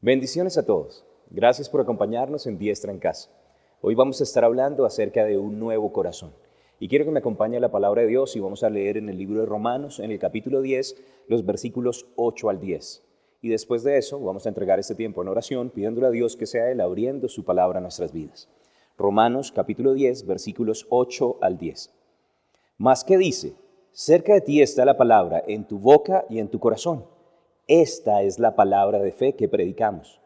Bendiciones a todos. Gracias por acompañarnos en Diestra en Casa. Hoy vamos a estar hablando acerca de un nuevo corazón. Y quiero que me acompañe la palabra de Dios y vamos a leer en el libro de Romanos, en el capítulo 10, los versículos 8 al 10. Y después de eso vamos a entregar este tiempo en oración, pidiéndole a Dios que sea Él abriendo su palabra a nuestras vidas. Romanos capítulo 10, versículos 8 al 10. Mas, ¿qué dice? Cerca de ti está la palabra, en tu boca y en tu corazón. Esta es la palabra de fe que predicamos.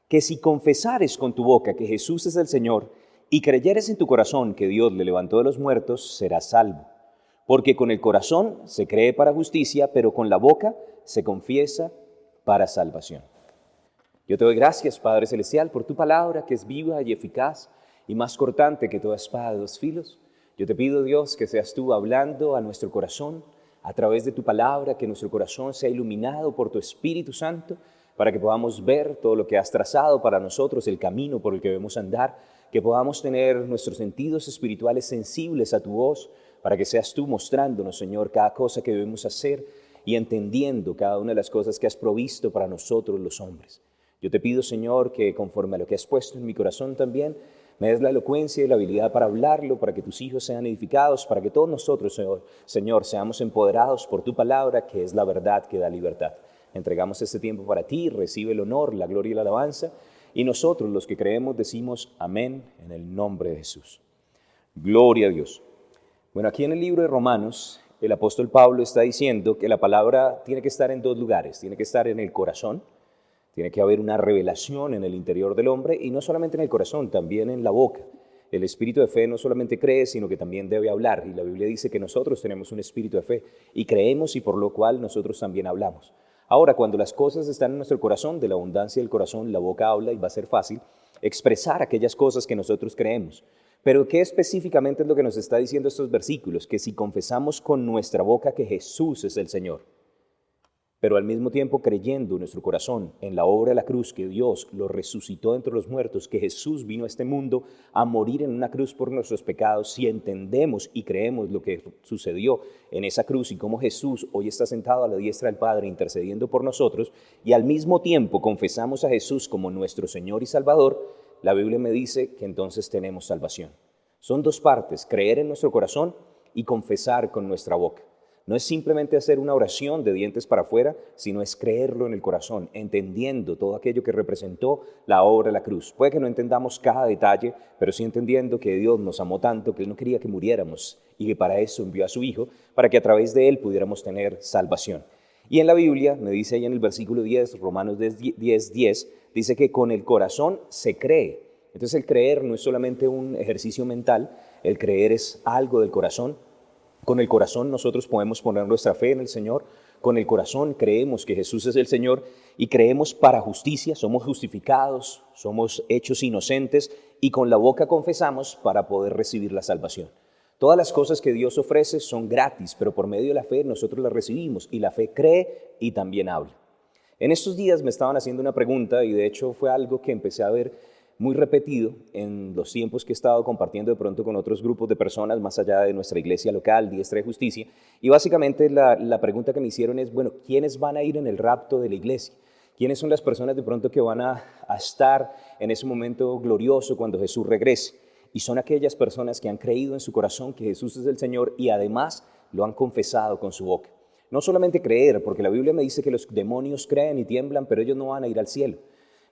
Que si confesares con tu boca que Jesús es el Señor y creyeres en tu corazón que Dios le levantó de los muertos, serás salvo. Porque con el corazón se cree para justicia, pero con la boca se confiesa para salvación. Yo te doy gracias, Padre Celestial, por tu palabra que es viva y eficaz y más cortante que toda espada de dos filos. Yo te pido, Dios, que seas tú hablando a nuestro corazón a través de tu palabra, que nuestro corazón sea iluminado por tu Espíritu Santo, para que podamos ver todo lo que has trazado para nosotros, el camino por el que debemos andar, que podamos tener nuestros sentidos espirituales sensibles a tu voz, para que seas tú mostrándonos, Señor, cada cosa que debemos hacer y entendiendo cada una de las cosas que has provisto para nosotros los hombres. Yo te pido, Señor, que conforme a lo que has puesto en mi corazón también, me des la elocuencia y la habilidad para hablarlo, para que tus hijos sean edificados, para que todos nosotros, Señor, seamos empoderados por tu palabra, que es la verdad que da libertad. Entregamos este tiempo para ti, recibe el honor, la gloria y la alabanza, y nosotros, los que creemos, decimos amén en el nombre de Jesús. Gloria a Dios. Bueno, aquí en el libro de Romanos, el apóstol Pablo está diciendo que la palabra tiene que estar en dos lugares, tiene que estar en el corazón. Tiene que haber una revelación en el interior del hombre y no solamente en el corazón, también en la boca. El espíritu de fe no solamente cree, sino que también debe hablar. Y la Biblia dice que nosotros tenemos un espíritu de fe y creemos y por lo cual nosotros también hablamos. Ahora, cuando las cosas están en nuestro corazón, de la abundancia del corazón, la boca habla y va a ser fácil expresar aquellas cosas que nosotros creemos. Pero ¿qué específicamente es lo que nos está diciendo estos versículos? Que si confesamos con nuestra boca que Jesús es el Señor, pero al mismo tiempo creyendo en nuestro corazón en la obra de la cruz, que Dios lo resucitó entre los muertos, que Jesús vino a este mundo a morir en una cruz por nuestros pecados, si entendemos y creemos lo que sucedió en esa cruz y cómo Jesús hoy está sentado a la diestra del Padre intercediendo por nosotros, y al mismo tiempo confesamos a Jesús como nuestro Señor y Salvador, la Biblia me dice que entonces tenemos salvación. Son dos partes, creer en nuestro corazón y confesar con nuestra boca. No es simplemente hacer una oración de dientes para afuera, sino es creerlo en el corazón, entendiendo todo aquello que representó la obra de la cruz. Puede que no entendamos cada detalle, pero sí entendiendo que Dios nos amó tanto que Él no quería que muriéramos y que para eso envió a su Hijo, para que a través de Él pudiéramos tener salvación. Y en la Biblia, me dice ahí en el versículo 10, Romanos 10, dice que con el corazón se cree. Entonces el creer no es solamente un ejercicio mental, el creer es algo del corazón. Con el corazón nosotros podemos poner nuestra fe en el Señor, con el corazón creemos que Jesús es el Señor y creemos para justicia, somos justificados, somos hechos inocentes y con la boca confesamos para poder recibir la salvación. Todas las cosas que Dios ofrece son gratis, pero por medio de la fe nosotros las recibimos y la fe cree y también habla. En estos días me estaban haciendo una pregunta y de hecho fue algo que empecé a ver muy repetido en los tiempos que he estado compartiendo de pronto con otros grupos de personas más allá de nuestra iglesia local, Diestra de Justicia. Y básicamente la pregunta que me hicieron es, bueno, ¿quiénes van a ir en el rapto de la iglesia? ¿Quiénes son las personas de pronto que van a estar en ese momento glorioso cuando Jesús regrese? Y son aquellas personas que han creído en su corazón que Jesús es el Señor y además lo han confesado con su boca. No solamente creer, porque la Biblia me dice que los demonios creen y tiemblan, pero ellos no van a ir al cielo.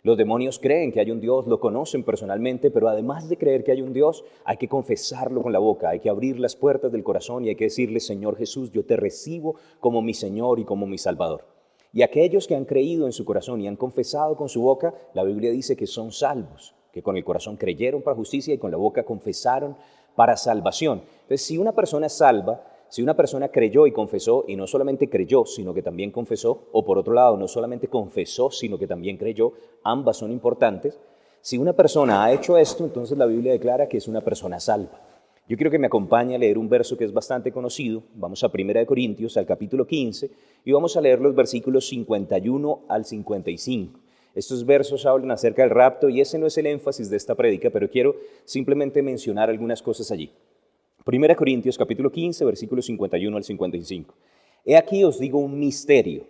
Los demonios creen que hay un Dios, lo conocen personalmente, pero además de creer que hay un Dios, hay que confesarlo con la boca, hay que abrir las puertas del corazón y hay que decirle, Señor Jesús, yo te recibo como mi Señor y como mi Salvador. Y aquellos que han creído en su corazón y han confesado con su boca, la Biblia dice que son salvos, que con el corazón creyeron para justicia y con la boca confesaron para salvación. Entonces, si una persona es salva, si una persona creyó y confesó, y no solamente creyó, sino que también confesó, o por otro lado, no solamente confesó, sino que también creyó, ambas son importantes. Si una persona ha hecho esto, entonces la Biblia declara que es una persona salva. Yo quiero que me acompañe a leer un verso que es bastante conocido. Vamos a 1 Corintios, al capítulo 15, y vamos a leer los versículos 51 al 55. Estos versos hablan acerca del rapto, y ese no es el énfasis de esta prédica, pero quiero simplemente mencionar algunas cosas allí. 1 Corintios capítulo 15, versículos 51 al 55. He aquí os digo un misterio.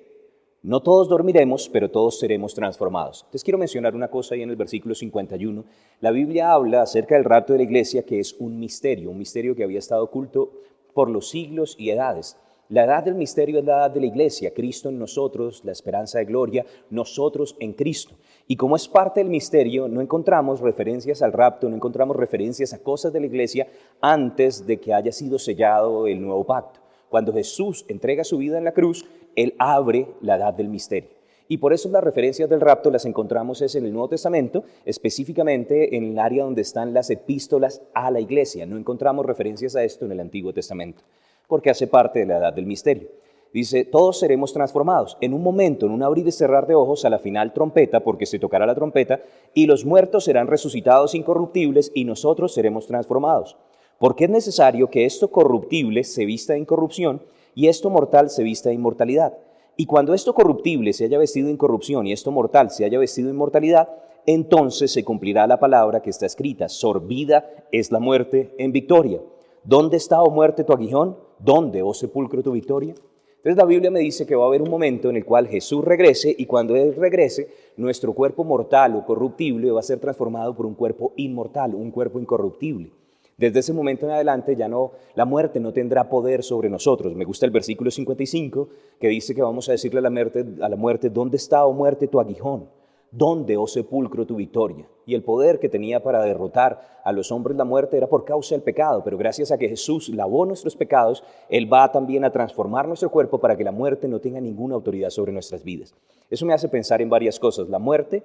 No todos dormiremos, pero todos seremos transformados. Entonces quiero mencionar una cosa ahí en el versículo 51. La Biblia habla acerca del rapto de la iglesia, que es un misterio que había estado oculto por los siglos y edades. La edad del misterio es la edad de la iglesia, Cristo en nosotros, la esperanza de gloria, nosotros en Cristo. Y como es parte del misterio, no encontramos referencias al rapto, no encontramos referencias a cosas de la iglesia antes de que haya sido sellado el nuevo pacto. Cuando Jesús entrega su vida en la cruz, Él abre la edad del misterio. Y por eso las referencias del rapto las encontramos en el Nuevo Testamento, específicamente en el área donde están las epístolas a la iglesia. No encontramos referencias a esto en el Antiguo Testamento, porque hace parte de la edad del misterio. Dice, todos seremos transformados. En un momento, en un abrir y cerrar de ojos, a la final trompeta, porque se tocará la trompeta, y los muertos serán resucitados incorruptibles y nosotros seremos transformados. Porque es necesario que esto corruptible se vista de incorrupción y esto mortal se vista de inmortalidad. Y cuando esto corruptible se haya vestido de incorrupción y esto mortal se haya vestido de inmortalidad, entonces se cumplirá la palabra que está escrita, sorbida es la muerte en victoria. ¿Dónde está, oh muerte, tu aguijón? ¿Dónde, oh sepulcro, tu victoria? Entonces la Biblia me dice que va a haber un momento en el cual Jesús regrese y cuando Él regrese, nuestro cuerpo mortal o corruptible va a ser transformado por un cuerpo inmortal, un cuerpo incorruptible. Desde ese momento en adelante ya no, la muerte no tendrá poder sobre nosotros. Me gusta el versículo 55 que dice que vamos a decirle a la muerte, ¿dónde está, oh muerte, tu aguijón? ¿Dónde, oh sepulcro, tu victoria? Y el poder que tenía para derrotar a los hombres la muerte era por causa del pecado, pero gracias a que Jesús lavó nuestros pecados, Él va también a transformar nuestro cuerpo para que la muerte no tenga ninguna autoridad sobre nuestras vidas. Eso me hace pensar en varias cosas. La muerte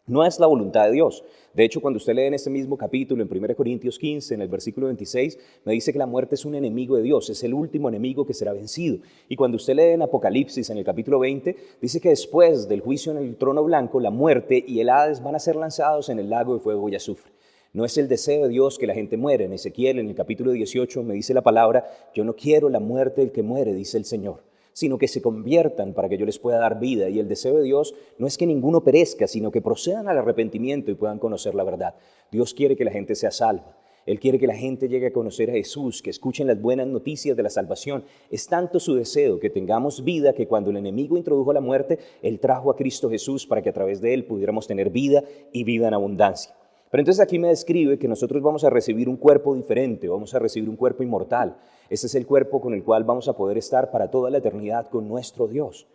no es la voluntad de Dios. De hecho, cuando usted lee en este mismo capítulo, en 1 Corintios 15, en el versículo 26, me dice que la muerte es un enemigo de Dios, es el último enemigo que será vencido. Y cuando usted lee en Apocalipsis, en el capítulo 20, dice que después del juicio en el trono blanco, la muerte y el Hades van a ser lanzados en el lago de fuego y azufre. No es el deseo de Dios que la gente muera. En Ezequiel, en el capítulo 18, me dice la palabra, yo no quiero la muerte del que muere, dice el Señor, sino que se conviertan para que yo les pueda dar vida. Y el deseo de Dios no es que ninguno perezca, sino que procedan al arrepentimiento y puedan conocer la verdad. Dios quiere que la gente sea salva. Él quiere que la gente llegue a conocer a Jesús, que escuchen las buenas noticias de la salvación. Es tanto su deseo que tengamos vida que cuando el enemigo introdujo la muerte, Él trajo a Cristo Jesús para que a través de Él pudiéramos tener vida y vida en abundancia. Pero entonces aquí me describe que nosotros vamos a recibir un cuerpo diferente, vamos a recibir un cuerpo inmortal. Ese es el cuerpo con el cual vamos a poder estar para toda la eternidad con nuestro Dios.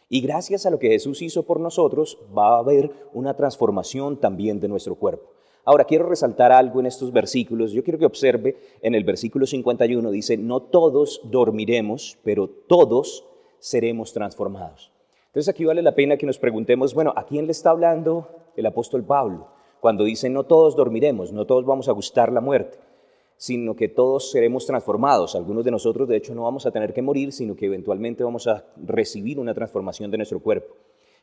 Y gracias a lo que Jesús hizo por nosotros, va a haber una transformación también de nuestro cuerpo. Ahora, quiero resaltar algo en estos versículos. Yo quiero que observe en el versículo 51, dice, no todos dormiremos, pero todos seremos transformados. Entonces aquí vale la pena que nos preguntemos, bueno, ¿a quién le está hablando el apóstol Pablo? Cuando dice no todos dormiremos, no todos vamos a gustar la muerte, sino que todos seremos transformados. Algunos de nosotros, de hecho, no vamos a tener que morir, sino que eventualmente vamos a recibir una transformación de nuestro cuerpo.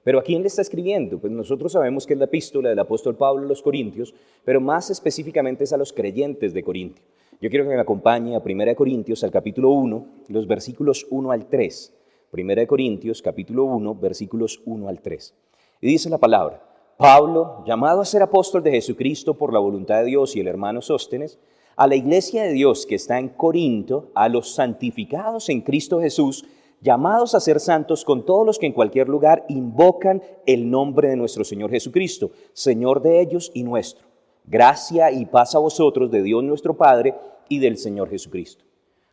Pero ¿a quién le está escribiendo? Pues nosotros sabemos que es la epístola del apóstol Pablo a los Corintios, pero más específicamente es a los creyentes de Corintio. Yo quiero que me acompañe a 1 Corintios, al capítulo 1, los versículos 1 al 3. 1 Corintios, capítulo 1, versículos 1 al 3. Y dice la palabra, Pablo, llamado a ser apóstol de Jesucristo por la voluntad de Dios y el hermano Sóstenes, a la iglesia de Dios que está en Corinto, a los santificados en Cristo Jesús, llamados a ser santos con todos los que en cualquier lugar invocan el nombre de nuestro Señor Jesucristo, Señor de ellos y nuestro. Gracia y paz a vosotros de Dios nuestro Padre y del Señor Jesucristo.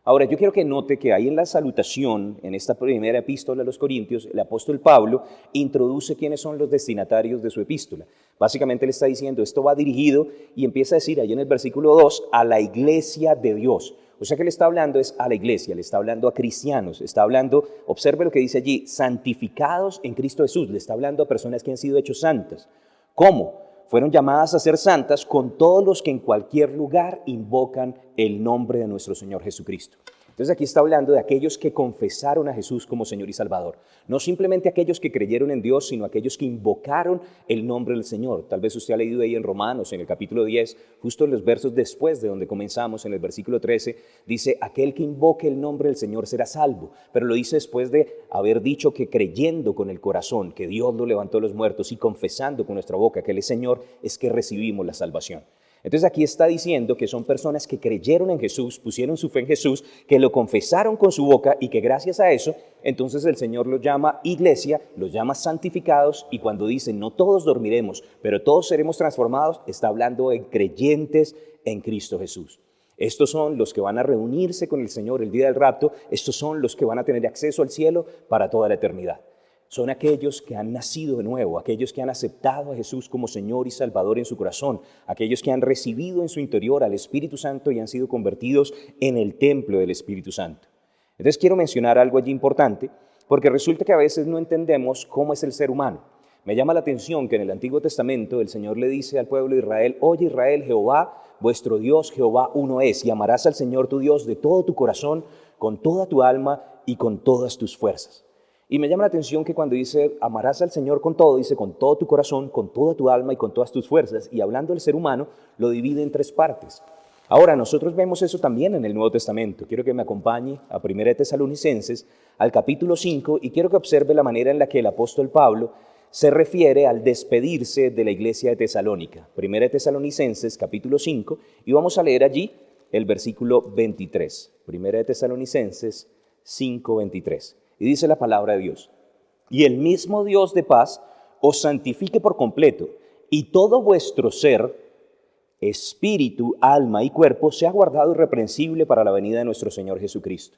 Ahora, yo quiero que note que ahí en la salutación, en esta primera epístola a los Corintios, el apóstol Pablo introduce quiénes son los destinatarios de su epístola. Básicamente le está diciendo, esto va dirigido, y empieza a decir ahí en el versículo 2, a la iglesia de Dios. O sea que le está hablando es a la iglesia, le está hablando a cristianos, está hablando, observe lo que dice allí, santificados en Cristo Jesús, le está hablando a personas que han sido hechos santas. ¿Cómo? Fueron llamadas a ser santas con todos los que en cualquier lugar invocan el nombre de nuestro Señor Jesucristo. Entonces aquí está hablando de aquellos que confesaron a Jesús como Señor y Salvador. No simplemente aquellos que creyeron en Dios, sino aquellos que invocaron el nombre del Señor. Tal vez usted ha leído ahí en Romanos, en el capítulo 10, justo en los versos después de donde comenzamos, en el versículo 13, dice, aquel que invoque el nombre del Señor será salvo. Pero lo dice después de haber dicho que creyendo con el corazón que Dios lo levantó de los muertos y confesando con nuestra boca que Él es Señor, es que recibimos la salvación. Entonces aquí está diciendo que son personas que creyeron en Jesús, pusieron su fe en Jesús, que lo confesaron con su boca y que gracias a eso, entonces el Señor los llama iglesia, los llama santificados, y cuando dicen no todos dormiremos, pero todos seremos transformados, está hablando de creyentes en Cristo Jesús. Estos son los que van a reunirse con el Señor el día del rapto, estos son los que van a tener acceso al cielo para toda la eternidad. Son aquellos que han nacido de nuevo, aquellos que han aceptado a Jesús como Señor y Salvador en su corazón, aquellos que han recibido en su interior al Espíritu Santo y han sido convertidos en el templo del Espíritu Santo. Entonces quiero mencionar algo allí importante, porque resulta que a veces no entendemos cómo es el ser humano. Me llama la atención que en el Antiguo Testamento el Señor le dice al pueblo de Israel: oye Israel, Jehová, vuestro Dios, Jehová uno es, y amarás al Señor tu Dios de todo tu corazón, con toda tu alma y con todas tus fuerzas. Y me llama la atención que cuando dice amarás al Señor con todo, dice con todo tu corazón, con toda tu alma y con todas tus fuerzas, y hablando del ser humano lo divide en 3 partes. Ahora, nosotros vemos eso también en el Nuevo Testamento. Quiero que me acompañe a 1 de Tesalonicenses, al capítulo 5, y quiero que observe la manera en la que el apóstol Pablo se refiere al despedirse de la iglesia de Tesalónica. 1 de Tesalonicenses, capítulo 5, y vamos a leer allí el versículo 23. 1 de Tesalonicenses 5, 23. Y dice la palabra de Dios: y el mismo Dios de paz os santifique por completo, y todo vuestro ser, espíritu, alma y cuerpo, sea guardado irreprensible para la venida de nuestro Señor Jesucristo.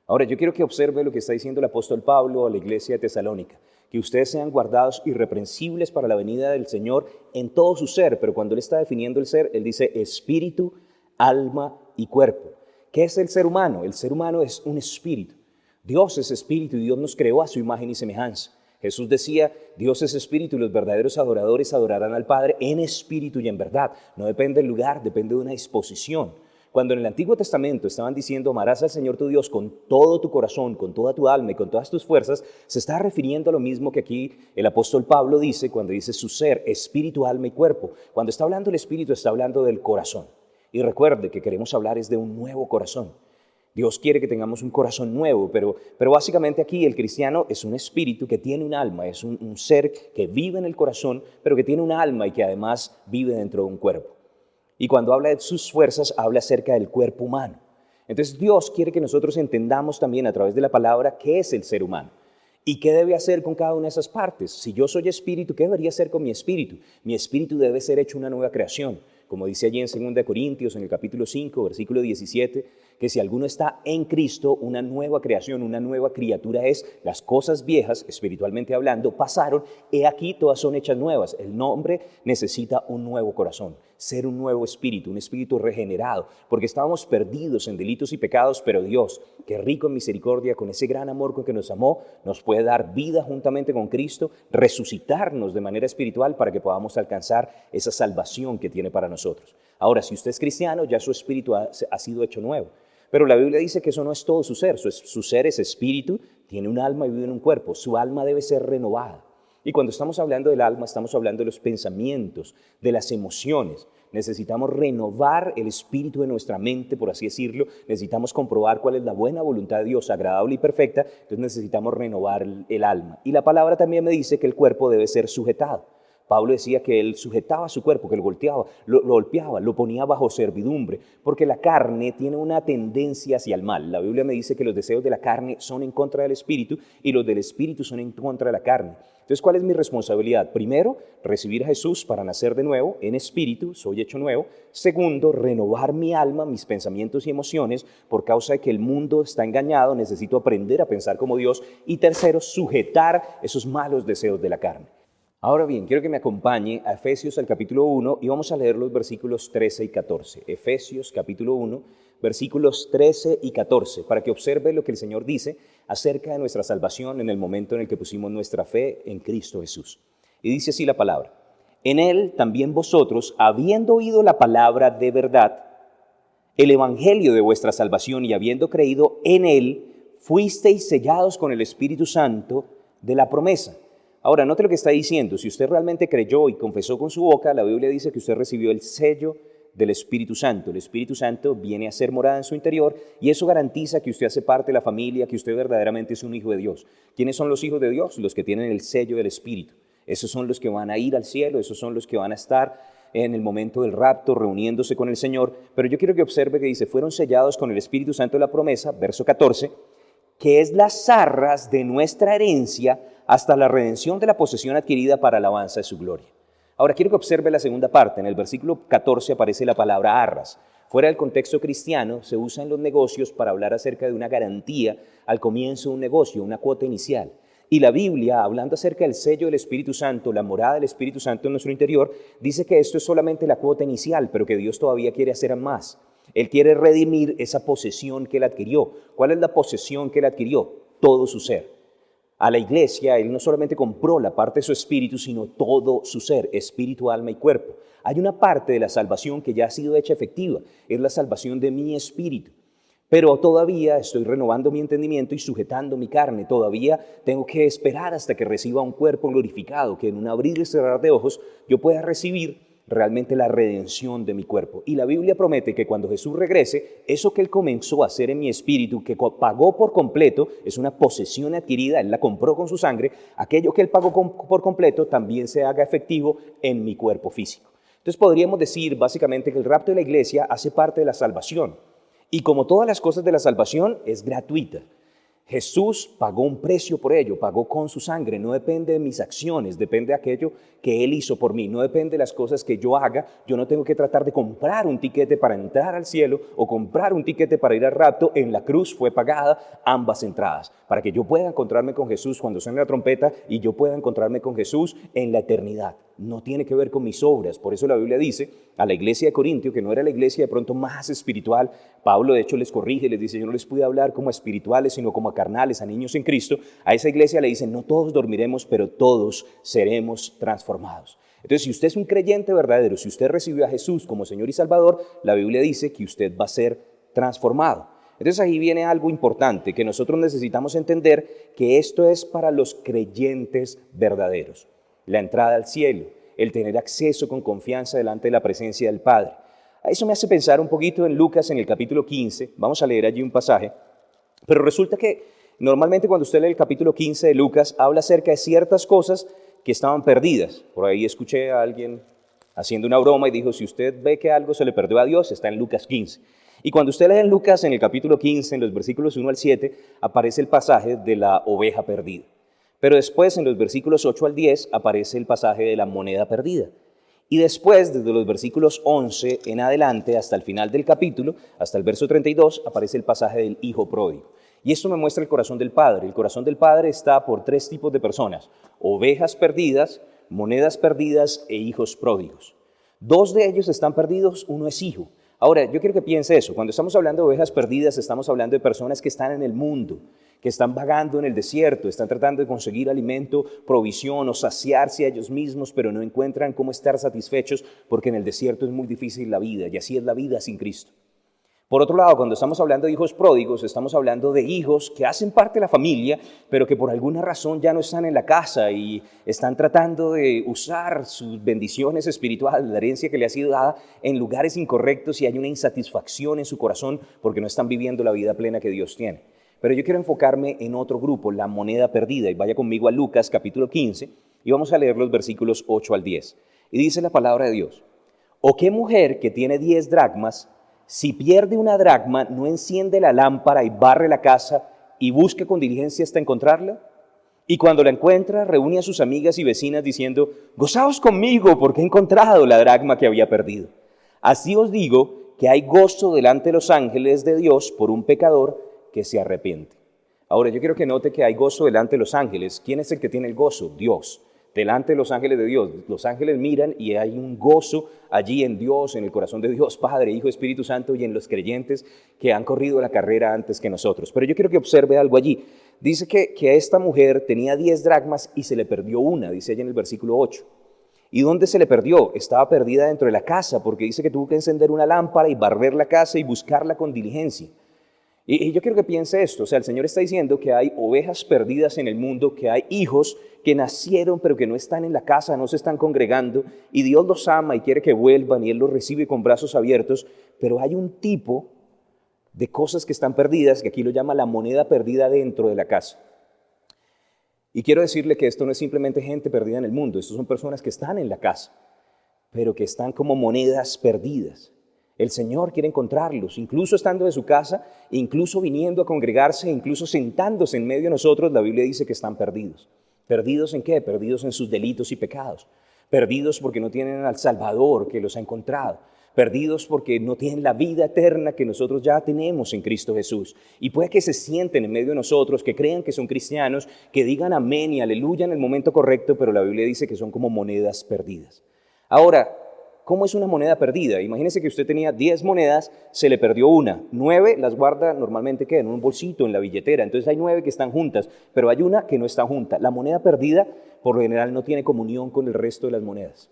Ahora, yo quiero que observe lo que está diciendo el apóstol Pablo a la iglesia de Tesalónica: que ustedes sean guardados irreprensibles para la venida del Señor en todo su ser. Pero cuando él está definiendo el ser, él dice espíritu, alma y cuerpo. ¿Qué es el ser humano? El ser humano es un espíritu. Dios es espíritu y Dios nos creó a su imagen y semejanza. Jesús decía: Dios es espíritu y los verdaderos adoradores adorarán al Padre en espíritu y en verdad. No depende del lugar, depende de una disposición. Cuando en el Antiguo Testamento estaban diciendo amarás al Señor tu Dios con todo tu corazón, con toda tu alma y con todas tus fuerzas, se está refiriendo a lo mismo que aquí el apóstol Pablo dice cuando dice su ser, espíritu, alma y cuerpo. Cuando está hablando del espíritu, está hablando del corazón. Y recuerde que queremos hablar es de un nuevo corazón. Dios quiere que tengamos un corazón nuevo, pero básicamente aquí el cristiano es un espíritu que tiene un alma, es un ser que vive en el corazón, pero que tiene un alma y que además vive dentro de un cuerpo. Y cuando habla de sus fuerzas, habla acerca del cuerpo humano. Entonces Dios quiere que nosotros entendamos también a través de la palabra qué es el ser humano y qué debe hacer con cada una de esas partes. Si yo soy espíritu, ¿qué debería hacer con mi espíritu? Mi espíritu debe ser hecho una nueva creación. Como dice allí en 2 Corintios, en el capítulo 5, versículo 17, que si alguno está en Cristo, una nueva creación, una nueva criatura es. Las cosas viejas, espiritualmente hablando, pasaron, he aquí todas son hechas nuevas. El hombre necesita un nuevo corazón, ser un nuevo espíritu, un espíritu regenerado, porque estábamos perdidos en delitos y pecados, pero Dios, que rico en misericordia, con ese gran amor con que nos amó, nos puede dar vida juntamente con Cristo, resucitarnos de manera espiritual para que podamos alcanzar esa salvación que tiene para nosotros. Ahora, si usted es cristiano, ya su espíritu ha sido hecho nuevo. Pero la Biblia dice que eso no es todo su ser. Su ser es espíritu, tiene un alma y vive en un cuerpo. Su alma debe ser renovada. Y cuando estamos hablando del alma, estamos hablando de los pensamientos, de las emociones. Necesitamos renovar el espíritu de nuestra mente, por así decirlo. Necesitamos comprobar cuál es la buena voluntad de Dios, agradable y perfecta. Entonces necesitamos renovar el alma. Y la palabra también me dice que el cuerpo debe ser sujetado. Pablo decía que él sujetaba su cuerpo, que lo golpeaba, lo ponía bajo servidumbre, porque la carne tiene una tendencia hacia el mal. La Biblia me dice que los deseos de la carne son en contra del espíritu y los del espíritu son en contra de la carne. Entonces, ¿cuál es mi responsabilidad? Primero, recibir a Jesús para nacer de nuevo en espíritu, soy hecho nuevo. Segundo, renovar mi alma, mis pensamientos y emociones, por causa de que el mundo está engañado, necesito aprender a pensar como Dios. Y tercero, sujetar esos malos deseos de la carne. Ahora bien, quiero que me acompañe a Efesios al capítulo 1 y vamos a leer los versículos 13 y 14. Efesios capítulo 1, versículos 13 y 14, para que observe lo que el Señor dice acerca de nuestra salvación en el momento en el que pusimos nuestra fe en Cristo Jesús. Y dice así la palabra: en Él también vosotros, habiendo oído la palabra de verdad, el evangelio de vuestra salvación, y habiendo creído en Él, fuisteis sellados con el Espíritu Santo de la promesa. Ahora, note lo que está diciendo. Si usted realmente creyó y confesó con su boca, la Biblia dice que usted recibió el sello del Espíritu Santo. El Espíritu Santo viene a ser morada en su interior y eso garantiza que usted hace parte de la familia, que usted verdaderamente es un hijo de Dios. ¿Quiénes son los hijos de Dios? Los que tienen el sello del Espíritu. Esos son los que van a ir al cielo, esos son los que van a estar en el momento del rapto, reuniéndose con el Señor, pero yo quiero que observe que dice, fueron sellados con el Espíritu Santo de la promesa, verso 14, que es las arras de nuestra herencia hasta la redención de la posesión adquirida para alabanza de su gloria. Ahora quiero que observe la segunda parte. En el versículo 14 aparece la palabra arras. Fuera del contexto cristiano, se usa en los negocios para hablar acerca de una garantía al comienzo de un negocio, una cuota inicial. Y la Biblia, hablando acerca del sello del Espíritu Santo, la morada del Espíritu Santo en nuestro interior, dice que esto es solamente la cuota inicial, pero que Dios todavía quiere hacer más. Él quiere redimir esa posesión que Él adquirió. ¿Cuál es la posesión que Él adquirió? Todo su ser. A la iglesia, Él no solamente compró la parte de su espíritu, sino todo su ser, espíritu, alma y cuerpo. Hay una parte de la salvación que ya ha sido hecha efectiva, es la salvación de mi espíritu. Pero todavía estoy renovando mi entendimiento y sujetando mi carne. Todavía tengo que esperar hasta que reciba un cuerpo glorificado, que en un abrir y cerrar de ojos yo pueda recibir realmente la redención de mi cuerpo. Y la Biblia promete que cuando Jesús regrese, eso que Él comenzó a hacer en mi espíritu, que pagó por completo, es una posesión adquirida, Él la compró con su sangre, aquello que Él pagó por completo también se haga efectivo en mi cuerpo físico. Entonces podríamos decir básicamente que el rapto de la iglesia hace parte de la salvación. Y como todas las cosas de la salvación, es gratuita. Jesús pagó un precio por ello, pagó con su sangre. No depende de mis acciones, depende de aquello que Él hizo por mí. No depende de las cosas que yo haga. Yo no tengo que tratar de comprar un tiquete para entrar al cielo o comprar un tiquete para ir al rapto. En la cruz fue pagada ambas entradas, para que yo pueda encontrarme con Jesús cuando suene la trompeta y yo pueda encontrarme con Jesús en la eternidad. No tiene que ver con mis obras. Por eso la Biblia dice a la iglesia de Corintio, que no era la iglesia de pronto más espiritual. Pablo de hecho les corrige, les dice, yo no les pude hablar como a espirituales, sino como a carnales, a niños en Cristo. A esa iglesia le dice, no todos dormiremos, pero todos seremos transformados. Entonces, si usted es un creyente verdadero, si usted recibió a Jesús como Señor y Salvador, la Biblia dice que usted va a ser transformado. Entonces ahí viene algo importante, que nosotros necesitamos entender que esto es para los creyentes verdaderos. La entrada al cielo, el tener acceso con confianza delante de la presencia del Padre. Eso me hace pensar un poquito en Lucas en el capítulo 15, vamos a leer allí un pasaje, pero resulta que normalmente cuando usted lee el capítulo 15 de Lucas, habla acerca de ciertas cosas que estaban perdidas. Por ahí escuché a alguien haciendo una broma y dijo, si usted ve que algo se le perdió a Dios, está en Lucas 15. Y cuando usted lee en Lucas en el capítulo 15, en los versículos 1 al 7, aparece el pasaje de la oveja perdida. Pero después, en los versículos 8 al 10, aparece el pasaje de la moneda perdida. Y después, desde los versículos 11 en adelante, hasta el final del capítulo, hasta el verso 32, aparece el pasaje del hijo pródigo. Y esto me muestra el corazón del Padre. El corazón del Padre está por tres tipos de personas: ovejas perdidas, monedas perdidas e hijos pródigos. Dos de ellos están perdidos, uno es hijo. Ahora, yo quiero que piense eso. Cuando estamos hablando de ovejas perdidas, estamos hablando de personas que están en el mundo, que están vagando en el desierto, están tratando de conseguir alimento, provisión o saciarse a ellos mismos, pero no encuentran cómo estar satisfechos porque en el desierto es muy difícil la vida y así es la vida sin Cristo. Por otro lado, cuando estamos hablando de hijos pródigos, estamos hablando de hijos que hacen parte de la familia, pero que por alguna razón ya no están en la casa y están tratando de usar sus bendiciones espirituales, la herencia que le ha sido dada, en lugares incorrectos y hay una insatisfacción en su corazón porque no están viviendo la vida plena que Dios tiene. Pero yo quiero enfocarme en otro grupo, la moneda perdida, y vaya conmigo a Lucas capítulo 15 y vamos a leer los versículos 8 al 10. Y dice la palabra de Dios: ¿O qué mujer que tiene 10 dracmas, si pierde una dracma, no enciende la lámpara y barre la casa y busca con diligencia hasta encontrarla? Y cuando la encuentra, reúne a sus amigas y vecinas diciendo: gozaos conmigo porque he encontrado la dracma que había perdido. Así os digo que hay gozo delante de los ángeles de Dios por un pecador que se arrepiente. Ahora, yo quiero que note que hay gozo delante de los ángeles. ¿Quién es el que tiene el gozo? Dios. Delante de los ángeles de Dios. Los ángeles miran y hay un gozo allí en Dios, en el corazón de Dios, Padre, Hijo, Espíritu Santo, y en los creyentes que han corrido la carrera antes que nosotros. Pero yo quiero que observe algo allí. Dice que esta mujer tenía 10 dracmas y se le perdió una, dice ella en el versículo 8. ¿Y dónde se le perdió? Estaba perdida dentro de la casa, porque dice que tuvo que encender una lámpara y barrer la casa y buscarla con diligencia. Y yo quiero que piense esto, o sea, el Señor está diciendo que hay ovejas perdidas en el mundo, que hay hijos que nacieron pero que no están en la casa, no se están congregando, y Dios los ama y quiere que vuelvan y Él los recibe con brazos abiertos, pero hay un tipo de cosas que están perdidas, que aquí lo llama la moneda perdida dentro de la casa. Y quiero decirle que esto no es simplemente gente perdida en el mundo, estos son personas que están en la casa, pero que están como monedas perdidas. El Señor quiere encontrarlos, incluso estando en su casa, incluso viniendo a congregarse, incluso sentándose en medio de nosotros. La Biblia dice que están perdidos. ¿Perdidos en qué? Perdidos en sus delitos y pecados. Perdidos porque no tienen al Salvador que los ha encontrado. Perdidos porque no tienen la vida eterna que nosotros ya tenemos en Cristo Jesús. Y puede que se sienten en medio de nosotros, que crean que son cristianos, que digan amén y aleluya en el momento correcto, pero la Biblia dice que son como monedas perdidas. Ahora, ¿cómo es una moneda perdida? Imagínese que usted tenía 10 monedas, se le perdió una. 9 las guarda normalmente ¿qué? En un bolsito, en la billetera. Entonces hay 9 que están juntas, pero hay una que no está junta. La moneda perdida, por lo general, no tiene comunión con el resto de las monedas.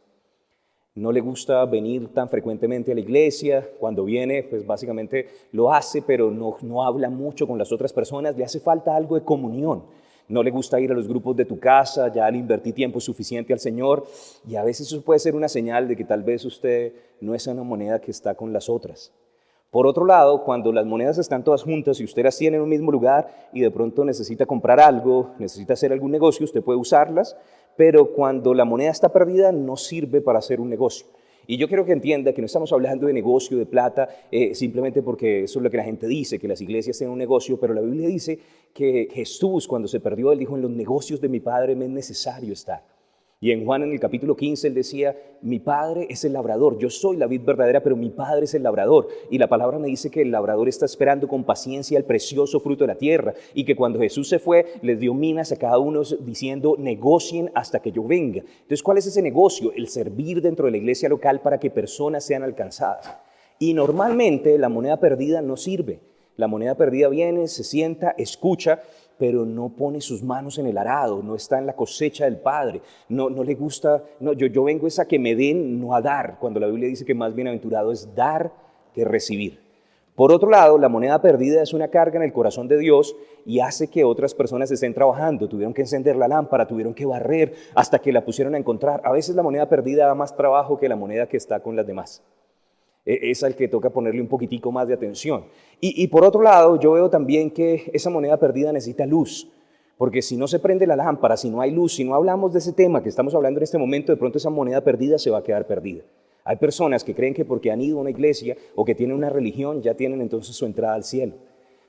No le gusta venir tan frecuentemente a la iglesia. Cuando viene, pues básicamente lo hace, pero no habla mucho con las otras personas. Le hace falta algo de comunión. No le gusta ir a los grupos de tu casa, ya le invertí tiempo suficiente al Señor, y a veces eso puede ser una señal de que tal vez usted no es una moneda que está con las otras. Por otro lado, cuando las monedas están todas juntas y usted las tiene en un mismo lugar y de pronto necesita comprar algo, necesita hacer algún negocio, usted puede usarlas, pero cuando la moneda está perdida no sirve para hacer un negocio. Y yo quiero que entienda que no estamos hablando de negocio, de plata, simplemente porque eso es lo que la gente dice, que las iglesias tienen un negocio, pero la Biblia dice que Jesús, cuando se perdió, Él dijo, en los negocios de mi Padre me es necesario estar. Y en Juan, en el capítulo 15, Él decía, mi Padre es el labrador, yo soy la vid verdadera, pero mi Padre es el labrador. Y la palabra me dice que el labrador está esperando con paciencia el precioso fruto de la tierra, y que cuando Jesús se fue, les dio minas a cada uno diciendo, negocien hasta que yo venga. Entonces, ¿cuál es ese negocio? El servir dentro de la iglesia local para que personas sean alcanzadas. Y normalmente la moneda perdida no sirve. La moneda perdida viene, se sienta, escucha, pero no pone sus manos en el arado, no está en la cosecha del Padre, no le gusta, yo vengo es a que me den, no a dar, cuando la Biblia dice que más bienaventurado es dar que recibir. Por otro lado, la moneda perdida es una carga en el corazón de Dios y hace que otras personas estén trabajando, tuvieron que encender la lámpara, tuvieron que barrer hasta que la pusieron a encontrar. A veces la moneda perdida da más trabajo que la moneda que está con las demás. Es al que toca ponerle un poquitico más de atención. Y por otro lado, yo veo también que esa moneda perdida necesita luz, porque si no se prende la lámpara, si no hay luz, si no hablamos de ese tema que estamos hablando en este momento, de pronto esa moneda perdida se va a quedar perdida. Hay personas que creen que porque han ido a una iglesia o que tienen una religión, ya tienen entonces su entrada al cielo.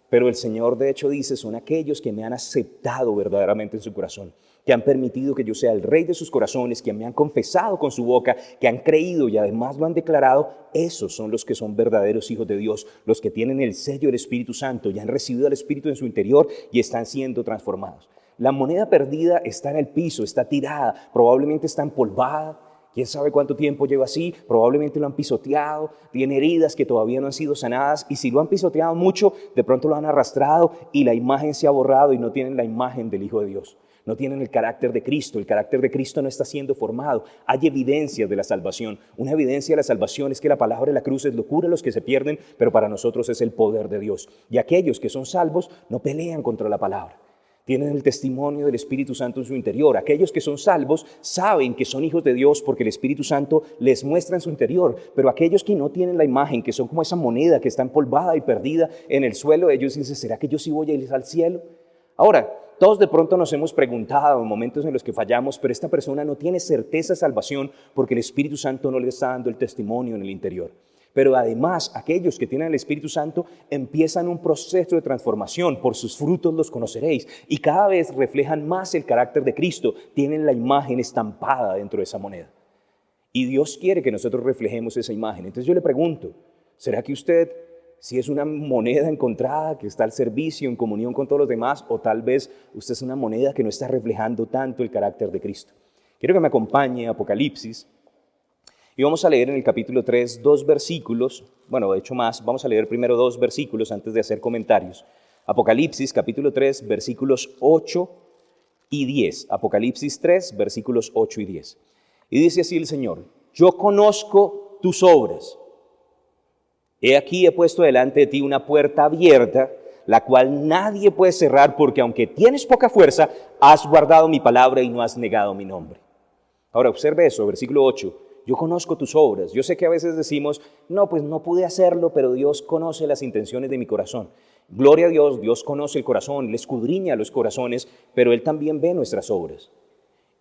Pero el Señor de hecho dice, son aquellos que me han aceptado verdaderamente en su corazón, que han permitido que yo sea el rey de sus corazones, que me han confesado con su boca, que han creído y además lo han declarado. Esos son los que son verdaderos hijos de Dios, los que tienen el sello del Espíritu Santo y han recibido al Espíritu en su interior y están siendo transformados. La moneda perdida está en el piso, está tirada, probablemente está empolvada. ¿Quién sabe cuánto tiempo lleva así? Probablemente lo han pisoteado, tiene heridas que todavía no han sido sanadas, y si lo han pisoteado mucho, de pronto lo han arrastrado y la imagen se ha borrado y no tienen la imagen del Hijo de Dios. No tienen el carácter de Cristo no está siendo formado. Hay evidencias de la salvación. Una evidencia de la salvación es que la palabra de la cruz es locura a los que se pierden, pero para nosotros es el poder de Dios. Y aquellos que son salvos no pelean contra la palabra. Tienen el testimonio del Espíritu Santo en su interior. Aquellos que son salvos saben que son hijos de Dios porque el Espíritu Santo les muestra en su interior. Pero aquellos que no tienen la imagen, que son como esa moneda que está empolvada y perdida en el suelo, ellos dicen, ¿será que yo sí voy a ir al cielo? Ahora, todos de pronto nos hemos preguntado en momentos en los que fallamos, pero esta persona no tiene certeza de salvación porque el Espíritu Santo no le está dando el testimonio en el interior. Pero además, aquellos que tienen el Espíritu Santo empiezan un proceso de transformación. Por sus frutos los conoceréis. Y cada vez reflejan más el carácter de Cristo. Tienen la imagen estampada dentro de esa moneda. Y Dios quiere que nosotros reflejemos esa imagen. Entonces yo le pregunto, ¿será que usted, si es una moneda encontrada que está al servicio, en comunión con todos los demás, o tal vez usted es una moneda que no está reflejando tanto el carácter de Cristo? Quiero que me acompañe a Apocalipsis. Y vamos a leer en el capítulo 3 2 versículos, bueno, de hecho más, vamos a leer primero 2 versículos antes de hacer comentarios. Apocalipsis, capítulo 3, versículos 8 y 10. Apocalipsis 3, versículos 8 y 10. Y dice así el Señor, yo conozco tus obras. He aquí he puesto delante de ti una puerta abierta, la cual nadie puede cerrar, porque aunque tienes poca fuerza, has guardado mi palabra y no has negado mi nombre. Ahora observe eso, versículo 8. Yo conozco tus obras. Yo sé que a veces decimos, no, pues no pude hacerlo, pero Dios conoce las intenciones de mi corazón. Gloria a Dios, Dios conoce el corazón, Él escudriña los corazones, pero Él también ve nuestras obras.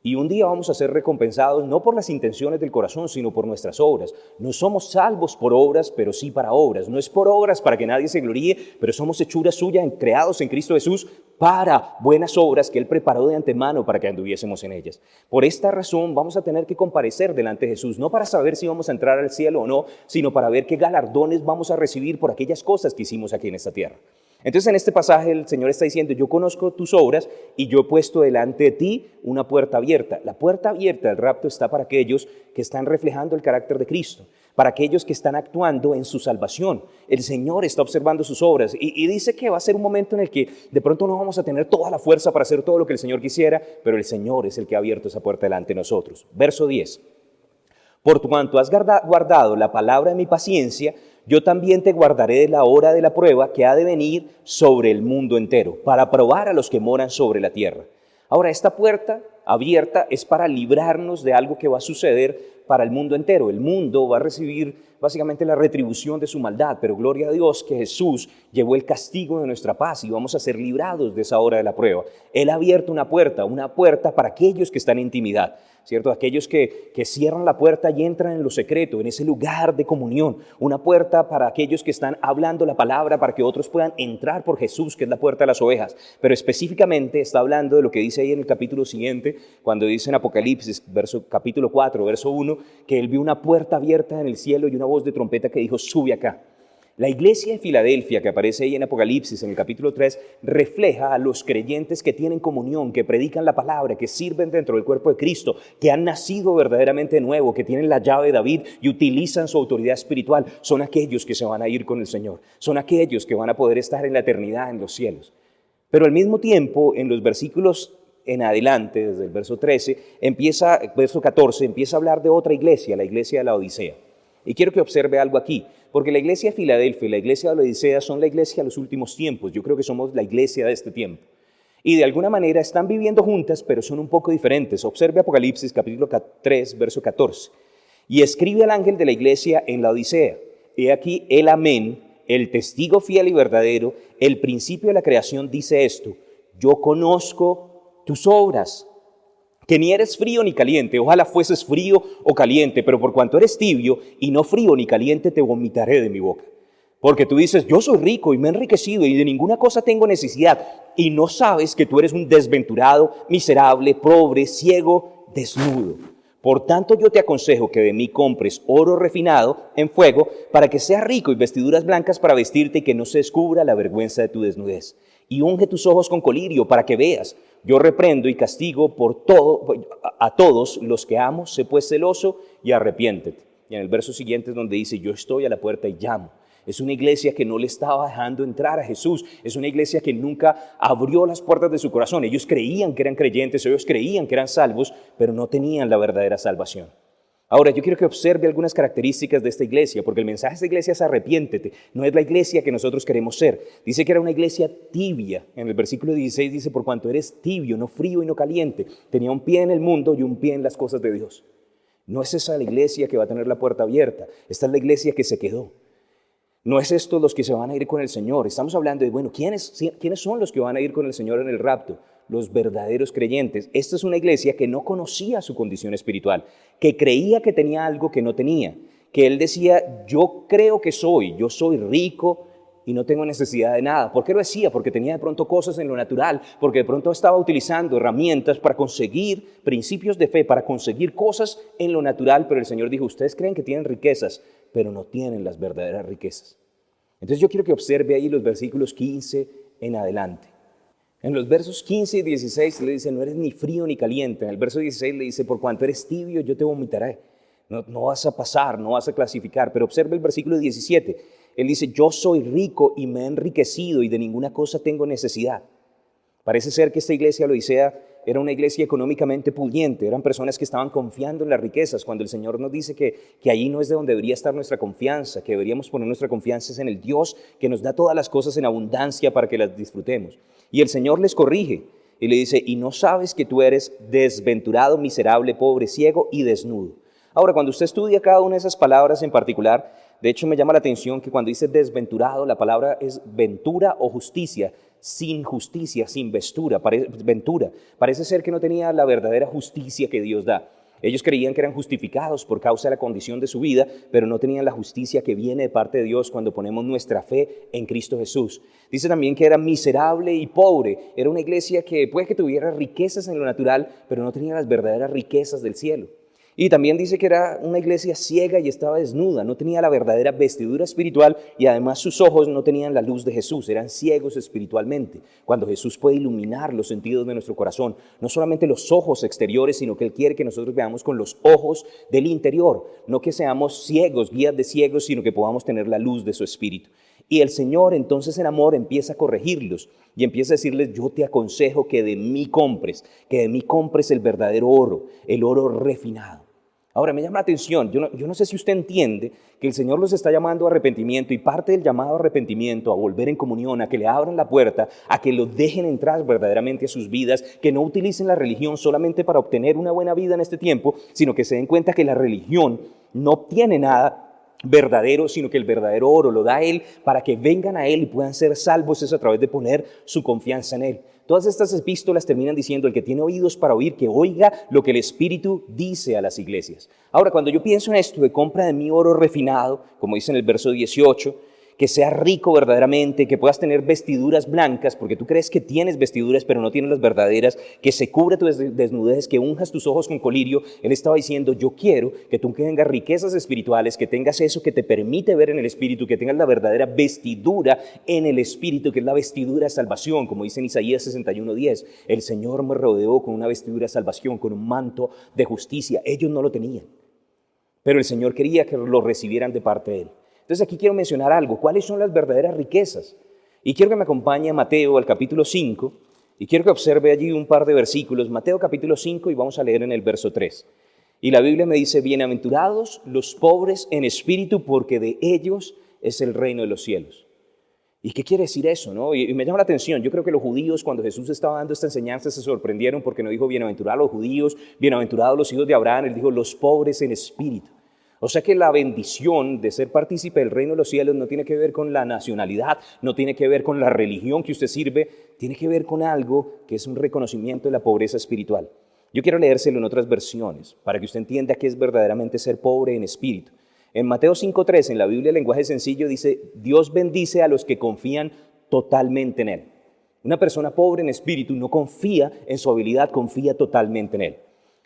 Y un día vamos a ser recompensados no por las intenciones del corazón, sino por nuestras obras. No somos salvos por obras, pero sí para obras. No es por obras para que nadie se gloríe, pero somos hechura suya, creados en Cristo Jesús para buenas obras que Él preparó de antemano para que anduviésemos en ellas. Por esta razón vamos a tener que comparecer delante de Jesús, no para saber si vamos a entrar al cielo o no, sino para ver qué galardones vamos a recibir por aquellas cosas que hicimos aquí en esta tierra. Entonces en este pasaje el Señor está diciendo, yo conozco tus obras y yo he puesto delante de ti una puerta abierta. La puerta abierta del rapto está para aquellos que están reflejando el carácter de Cristo, para aquellos que están actuando en su salvación. El Señor está observando sus obras y dice que va a ser un momento en el que de pronto no vamos a tener toda la fuerza para hacer todo lo que el Señor quisiera, pero el Señor es el que ha abierto esa puerta delante de nosotros. Verso 10. Por cuanto has guardado la palabra de mi paciencia, yo también te guardaré de la hora de la prueba que ha de venir sobre el mundo entero, para probar a los que moran sobre la tierra. Ahora, esta puerta abierta es para librarnos de algo que va a suceder para el mundo entero. El mundo va a recibir básicamente la retribución de su maldad, pero gloria a Dios que Jesús llevó el castigo de nuestra paz y vamos a ser librados de esa hora de la prueba. Él ha abierto una puerta para aquellos que están en intimidad, ¿cierto? Aquellos que cierran la puerta y entran en lo secreto, en ese lugar de comunión. Una puerta para aquellos que están hablando la palabra para que otros puedan entrar por Jesús, que es la puerta de las ovejas. Pero específicamente está hablando de lo que dice ahí en el capítulo siguiente, cuando dice en Apocalipsis, capítulo 4, verso 1, que él vio una puerta abierta en el cielo y una voz de trompeta que dijo, sube acá. La iglesia de Filadelfia, que aparece ahí en Apocalipsis, en el capítulo 3, refleja a los creyentes que tienen comunión, que predican la palabra, que sirven dentro del cuerpo de Cristo, que han nacido verdaderamente de nuevo, que tienen la llave de David y utilizan su autoridad espiritual. Son aquellos que se van a ir con el Señor. Son aquellos que van a poder estar en la eternidad en los cielos. Pero al mismo tiempo, en los versículos en adelante, desde el verso 13, verso 14, empieza a hablar de otra iglesia, la iglesia de la Odisea. Y quiero que observe algo aquí, porque la iglesia de Filadelfia y la iglesia de la Odisea son la iglesia de los últimos tiempos. Yo creo que somos la iglesia de este tiempo. Y de alguna manera están viviendo juntas, pero son un poco diferentes. Observe Apocalipsis capítulo 3, verso 14. Y escribe al ángel de la iglesia en la Odisea. He aquí el amén, el testigo fiel y verdadero, el principio de la creación dice esto. Yo conozco tus obras, que ni eres frío ni caliente, ojalá fueses frío o caliente, pero por cuanto eres tibio y no frío ni caliente, te vomitaré de mi boca. Porque tú dices, yo soy rico y me he enriquecido y de ninguna cosa tengo necesidad, y no sabes que tú eres un desventurado, miserable, pobre, ciego, desnudo. Por tanto yo te aconsejo que de mí compres oro refinado en fuego, para que seas rico y vestiduras blancas para vestirte y que no se descubra la vergüenza de tu desnudez. Y unge tus ojos con colirio para que veas. Yo reprendo y castigo a todos los que amo, sé pues celoso y arrepiéntete. Y en el verso siguiente es donde dice, yo estoy a la puerta y llamo. Es una iglesia que no le estaba dejando entrar a Jesús. Es una iglesia que nunca abrió las puertas de su corazón. Ellos creían que eran creyentes, ellos creían que eran salvos, pero no tenían la verdadera salvación. Ahora, yo quiero que observe algunas características de esta iglesia, porque el mensaje de esta iglesia es arrepiéntete. No es la iglesia que nosotros queremos ser. Dice que era una iglesia tibia. En el versículo 16 dice, por cuanto eres tibio, no frío y no caliente. Tenía un pie en el mundo y un pie en las cosas de Dios. No es esa la iglesia que va a tener la puerta abierta. Esta es la iglesia que se quedó. No es esto los que se van a ir con el Señor. Estamos hablando de, bueno, ¿quiénes son los que van a ir con el Señor en el rapto? Los verdaderos creyentes. Esta es una iglesia que no conocía su condición espiritual, que creía que tenía algo que no tenía, que él decía, yo creo que yo soy rico y no tengo necesidad de nada. ¿Por qué lo decía? Porque tenía de pronto cosas en lo natural, porque de pronto estaba utilizando herramientas para conseguir principios de fe, para conseguir cosas en lo natural, pero el Señor dijo, ustedes creen que tienen riquezas, pero no tienen las verdaderas riquezas. Entonces yo quiero que observe ahí los versículos 15 en adelante. En los versos 15 y 16 le dice, no eres ni frío ni caliente. En el verso 16 le dice, por cuanto eres tibio, yo te vomitaré. No vas a pasar, no vas a clasificar. Pero observe el versículo 17. Él dice, yo soy rico y me he enriquecido y de ninguna cosa tengo necesidad. Parece ser que esta iglesia de Odisea era una iglesia económicamente pudiente. Eran personas que estaban confiando en las riquezas. Cuando el Señor nos dice que allí no es de donde debería estar nuestra confianza, que deberíamos poner nuestra confianza en el Dios que nos da todas las cosas en abundancia para que las disfrutemos. Y el Señor les corrige y le dice, y no sabes que tú eres desventurado, miserable, pobre, ciego y desnudo. Ahora, cuando usted estudia cada una de esas palabras en particular, De hecho, me llama la atención que cuando dice desventurado, la palabra es ventura o justicia, sin justicia, sin ventura. Parece ser que no tenía la verdadera justicia que Dios da. Ellos creían que eran justificados por causa de la condición de su vida, pero no tenían la justicia que viene de parte de Dios cuando ponemos nuestra fe en Cristo Jesús. Dice también que era miserable y pobre. Era una iglesia que puede que tuviera riquezas en lo natural, pero no tenía las verdaderas riquezas del cielo. Y también dice que era una iglesia ciega y estaba desnuda, no tenía la verdadera vestidura espiritual y además sus ojos no tenían la luz de Jesús, eran ciegos espiritualmente. Cuando Jesús puede iluminar los sentidos de nuestro corazón, no solamente los ojos exteriores, sino que Él quiere que nosotros veamos con los ojos del interior, no que seamos ciegos, guías de ciegos, sino que podamos tener la luz de su espíritu. Y el Señor entonces en amor empieza a corregirlos y empieza a decirles, yo te aconsejo que de mí compres el verdadero oro, el oro refinado. Ahora, me llama la atención, yo no sé si usted entiende que el Señor los está llamando a arrepentimiento y parte del llamado a arrepentimiento, a volver en comunión, a que le abran la puerta, a que lo dejen entrar verdaderamente a sus vidas, que no utilicen la religión solamente para obtener una buena vida en este tiempo, sino que se den cuenta que la religión no obtiene nada verdadero, sino que el verdadero oro lo da Él para que vengan a Él y puedan ser salvos, es a través de poner su confianza en Él. Todas estas epístolas terminan diciendo, el que tiene oídos para oír, que oiga lo que el Espíritu dice a las iglesias. Ahora, cuando yo pienso en esto de compra de mi oro refinado, como dice en el verso 18, que sea rico verdaderamente, que puedas tener vestiduras blancas, porque tú crees que tienes vestiduras, pero no tienes las verdaderas, que se cubra tu desnudez, que unjas tus ojos con colirio. Él estaba diciendo, yo quiero que tú tengas riquezas espirituales, que tengas eso que te permite ver en el Espíritu, que tengas la verdadera vestidura en el Espíritu, que es la vestidura de salvación, como dice en Isaías 61:10. El Señor me rodeó con una vestidura de salvación, con un manto de justicia. Ellos no lo tenían, pero el Señor quería que lo recibieran de parte de Él. Entonces aquí quiero mencionar algo, ¿cuáles son las verdaderas riquezas? Y quiero que me acompañe a Mateo, al capítulo 5, y quiero que observe allí un par de versículos. Mateo capítulo 5 y vamos a leer en el verso 3. Y la Biblia me dice, bienaventurados los pobres en espíritu, porque de ellos es el reino de los cielos. ¿Y qué quiere decir eso, no? Y me llama la atención, yo creo que los judíos cuando Jesús estaba dando esta enseñanza se sorprendieron porque no dijo bienaventurados los judíos, bienaventurados los hijos de Abraham, él dijo los pobres en espíritu. O sea que la bendición de ser partícipe del reino de los cielos no tiene que ver con la nacionalidad, no tiene que ver con la religión que usted sirve, tiene que ver con algo que es un reconocimiento de la pobreza espiritual. Yo quiero leérselo en otras versiones para que usted entienda qué es verdaderamente ser pobre en espíritu. En Mateo 5:3, en la Biblia, el lenguaje sencillo dice, Dios bendice a los que confían totalmente en Él. Una persona pobre en espíritu no confía en su habilidad, confía totalmente en Él.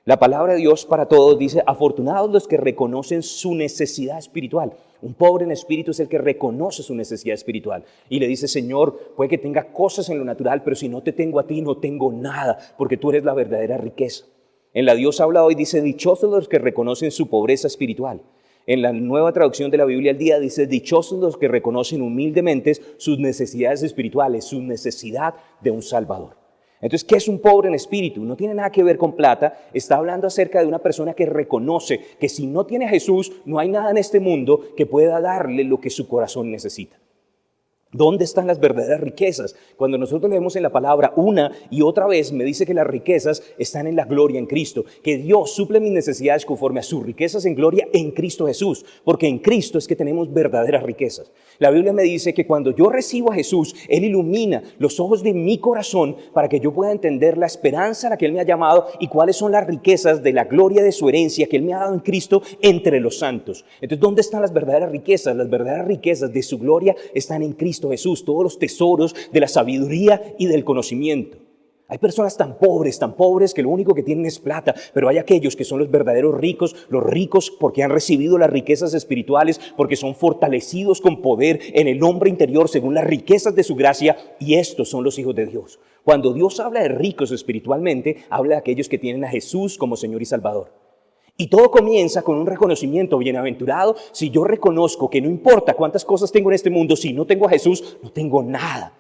La palabra de Dios para todos dice, afortunados los que reconocen su necesidad espiritual. Un pobre en espíritu es el que reconoce su necesidad espiritual y le dice, Señor, puede que tenga cosas en lo natural, pero si no te tengo a ti, no tengo nada, porque tú eres la verdadera riqueza. En la Dios habla hoy, dice, dichosos los que reconocen su pobreza espiritual. En la nueva traducción de la Biblia al día dice, dichosos los que reconocen humildemente sus necesidades espirituales, su necesidad de un Salvador. Entonces, ¿qué es un pobre en espíritu? No tiene nada que ver con plata, está hablando acerca de una persona que reconoce que si no tiene a Jesús, no hay nada en este mundo que pueda darle lo que su corazón necesita. ¿Dónde están las verdaderas riquezas? Cuando nosotros leemos en la palabra una y otra vez, me dice que las riquezas están en la gloria en Cristo, que Dios suple mis necesidades conforme a sus riquezas en gloria en Cristo Jesús, porque en Cristo es que tenemos verdaderas riquezas. La Biblia me dice que cuando yo recibo a Jesús, Él ilumina los ojos de mi corazón para que yo pueda entender la esperanza a la que Él me ha llamado y cuáles son las riquezas de la gloria de su herencia que Él me ha dado en Cristo entre los santos. Entonces, ¿dónde están las verdaderas riquezas? Las verdaderas riquezas de su gloria están en Cristo Jesús, todos los tesoros de la sabiduría y del conocimiento. Hay personas tan pobres que lo único que tienen es plata, pero hay aquellos que son los verdaderos ricos, los ricos porque han recibido las riquezas espirituales, porque son fortalecidos con poder en el hombre interior según las riquezas de su gracia, y estos son los hijos de Dios. Cuando Dios habla de ricos espiritualmente, habla de aquellos que tienen a Jesús como Señor y Salvador. Y todo comienza con un reconocimiento bienaventurado. Si yo reconozco que no importa cuántas cosas tengo en este mundo, si no tengo a Jesús, no tengo nada.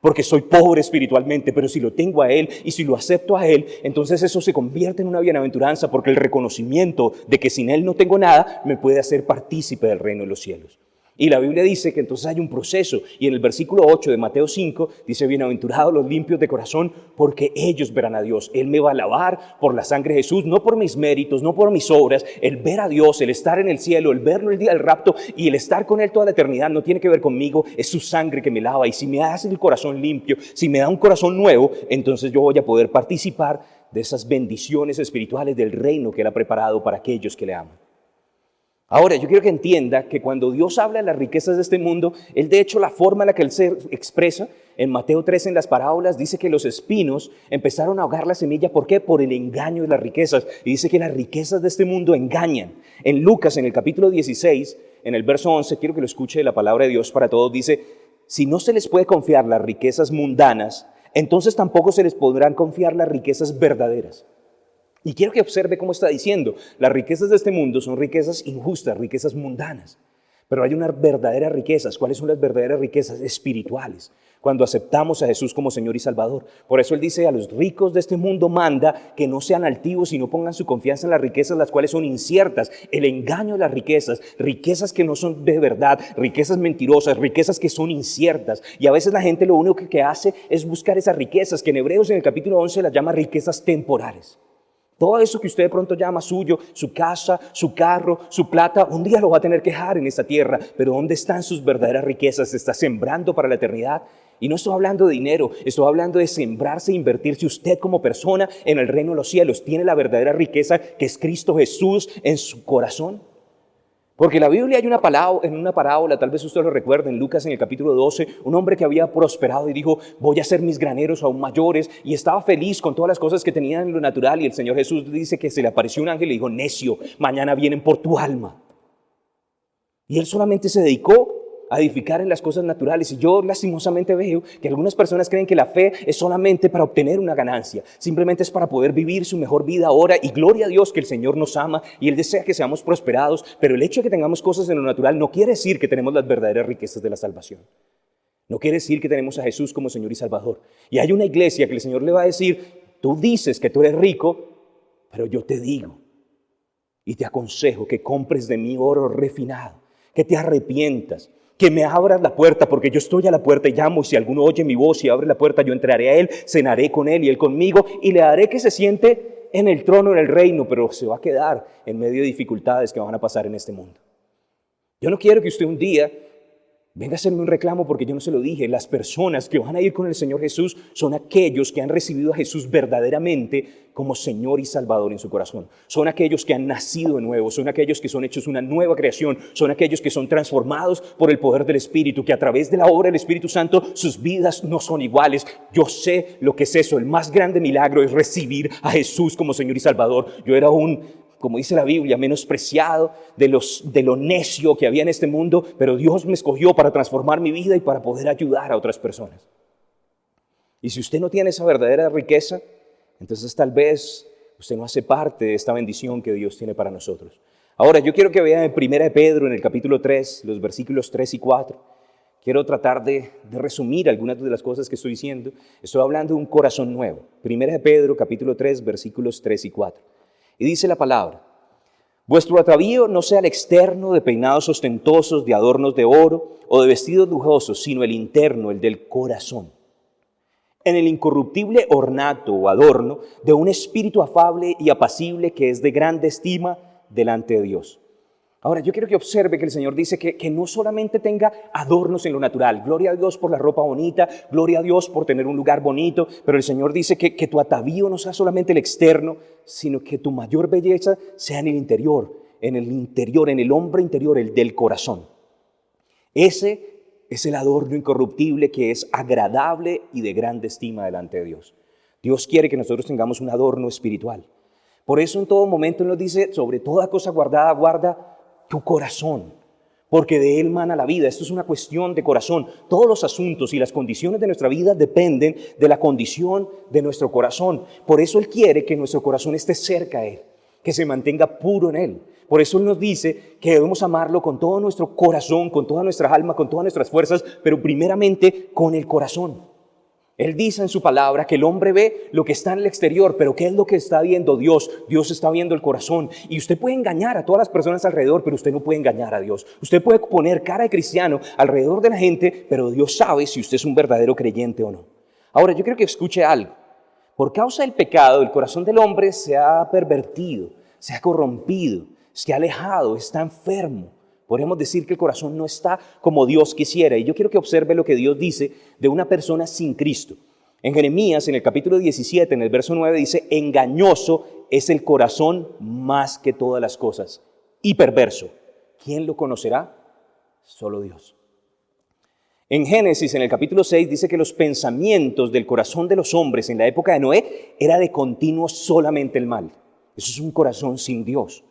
Porque soy pobre espiritualmente, pero si lo tengo a Él y si lo acepto a Él, entonces eso se convierte en una bienaventuranza, porque el reconocimiento de que sin Él no tengo nada me puede hacer partícipe del reino de los cielos. Y la Biblia dice que entonces hay un proceso. Y en el versículo 8 de Mateo 5 dice, bienaventurados los limpios de corazón, porque ellos verán a Dios. Él me va a lavar por la sangre de Jesús, no por mis méritos, no por mis obras. El ver a Dios, el estar en el cielo, el verlo el día del rapto y el estar con Él toda la eternidad no tiene que ver conmigo, es su sangre que me lava. Y si me hace el corazón limpio, si me da un corazón nuevo, entonces yo voy a poder participar de esas bendiciones espirituales del reino que Él ha preparado para aquellos que le aman. Ahora, yo quiero que entienda que cuando Dios habla de las riquezas de este mundo, Él de hecho la forma en la que Él se expresa, en Mateo 13 en las parábolas, dice que los espinos empezaron a ahogar la semilla. ¿Por qué? Por el engaño de las riquezas. Y dice que las riquezas de este mundo engañan. En Lucas, en el capítulo 16, en el verso 11, quiero que lo escuche de la palabra de Dios para todos, dice, si no se les puede confiar las riquezas mundanas, entonces tampoco se les podrán confiar las riquezas verdaderas. Y quiero que observe cómo está diciendo, las riquezas de este mundo son riquezas injustas, riquezas mundanas. Pero hay unas verdaderas riquezas. ¿Cuáles son las verdaderas riquezas? Espirituales. Cuando aceptamos a Jesús como Señor y Salvador. Por eso Él dice, a los ricos de este mundo manda que no sean altivos y no pongan su confianza en las riquezas, las cuales son inciertas. El engaño de las riquezas, riquezas que no son de verdad, riquezas mentirosas, riquezas que son inciertas. Y a veces la gente lo único que hace es buscar esas riquezas, que en Hebreos en el capítulo 11 las llama riquezas temporales. Todo eso que usted de pronto llama suyo, su casa, su carro, su plata, un día lo va a tener que dejar en esta tierra. Pero ¿dónde están sus verdaderas riquezas? ¿Se está sembrando para la eternidad? Y no estoy hablando de dinero, estoy hablando de sembrarse e invertirse usted como persona en el reino de los cielos. ¿Tiene la verdadera riqueza que es Cristo Jesús en su corazón? Porque en la Biblia hay en una parábola, tal vez usted lo recuerde, en Lucas en el capítulo 12, un hombre que había prosperado y dijo, voy a hacer mis graneros aún mayores, y estaba feliz con todas las cosas que tenía en lo natural, y el Señor Jesús dice que se le apareció un ángel y le dijo, necio, mañana vienen por tu alma. Y él solamente se dedicó a edificar en las cosas naturales. Y yo lastimosamente veo que algunas personas creen que la fe es solamente para obtener una ganancia, simplemente es para poder vivir su mejor vida ahora. Y gloria a Dios que el Señor nos ama y Él desea que seamos prosperados, pero el hecho de que tengamos cosas en lo natural no quiere decir que tenemos las verdaderas riquezas de la salvación. No quiere decir que tenemos a Jesús como Señor y Salvador. Y hay una iglesia que el Señor le va a decir, tú dices que tú eres rico, pero yo te digo y te aconsejo que compres de mí oro refinado, que te arrepientas, que me abras la puerta, porque yo estoy a la puerta y llamo, y si alguno oye mi voz y abre la puerta, yo entraré a él, cenaré con él y él conmigo, y le haré que se siente en el trono, en el reino, pero se va a quedar en medio de dificultades que van a pasar en este mundo. Yo no quiero que usted un día venga a hacerme un reclamo porque yo no se lo dije. Las personas que van a ir con el Señor Jesús son aquellos que han recibido a Jesús verdaderamente como Señor y Salvador en su corazón. Son aquellos que han nacido de nuevo, son aquellos que son hechos una nueva creación, son aquellos que son transformados por el poder del Espíritu, que a través de la obra del Espíritu Santo sus vidas no son iguales. Yo sé lo que es eso. El más grande milagro es recibir a Jesús como Señor y Salvador. Yo era como dice la Biblia, menospreciado de lo necio que había en este mundo, pero Dios me escogió para transformar mi vida y para poder ayudar a otras personas. Y si usted no tiene esa verdadera riqueza, entonces tal vez usted no hace parte de esta bendición que Dios tiene para nosotros. Ahora, yo quiero que vean en 1 de Pedro, en el capítulo 3, los versículos 3 y 4. Quiero tratar de resumir algunas de las cosas que estoy diciendo. Estoy hablando de un corazón nuevo. 1 de Pedro, capítulo 3, versículos 3 y 4. Y dice la palabra, vuestro atavío no sea el externo de peinados ostentosos, de adornos de oro o de vestidos lujosos, sino el interno, el del corazón. En el incorruptible ornato o adorno de un espíritu afable y apacible que es de grande estima delante de Dios. Ahora, yo quiero que observe que el Señor dice que no solamente tenga adornos en lo natural. Gloria a Dios por la ropa bonita, gloria a Dios por tener un lugar bonito, pero el Señor dice que tu atavío no sea solamente el externo, sino que tu mayor belleza sea en el interior, en el hombre interior, el del corazón. Ese es el adorno incorruptible que es agradable y de grande estima delante de Dios. Dios quiere que nosotros tengamos un adorno espiritual. Por eso en todo momento Él nos dice, sobre toda cosa guardada, guarda tu corazón, porque de él mana la vida. Esto es una cuestión de corazón. Todos los asuntos y las condiciones de nuestra vida dependen de la condición de nuestro corazón. Por eso Él quiere que nuestro corazón esté cerca a Él, que se mantenga puro en Él. Por eso Él nos dice que debemos amarlo con todo nuestro corazón, con toda nuestra alma, con todas nuestras fuerzas, pero primeramente con el corazón. Él dice en su palabra que el hombre ve lo que está en el exterior, pero ¿qué es lo que está viendo Dios? Dios está viendo el corazón. Y usted puede engañar a todas las personas alrededor, pero usted no puede engañar a Dios. Usted puede poner cara de cristiano alrededor de la gente, pero Dios sabe si usted es un verdadero creyente o no. Ahora, yo quiero que escuche algo. Por causa del pecado, el corazón del hombre se ha pervertido, se ha corrompido, se ha alejado, está enfermo. Podemos decir que el corazón no está como Dios quisiera. Y yo quiero que observe lo que Dios dice de una persona sin Cristo. En Jeremías, en el capítulo 17, en el verso 9, dice: engañoso es el corazón más que todas las cosas, y perverso. ¿Quién lo conocerá? Solo Dios. En Génesis, en el capítulo 6, dice que los pensamientos del corazón de los hombres en la época de Noé era de continuo solamente el mal. Eso es un corazón sin Dios.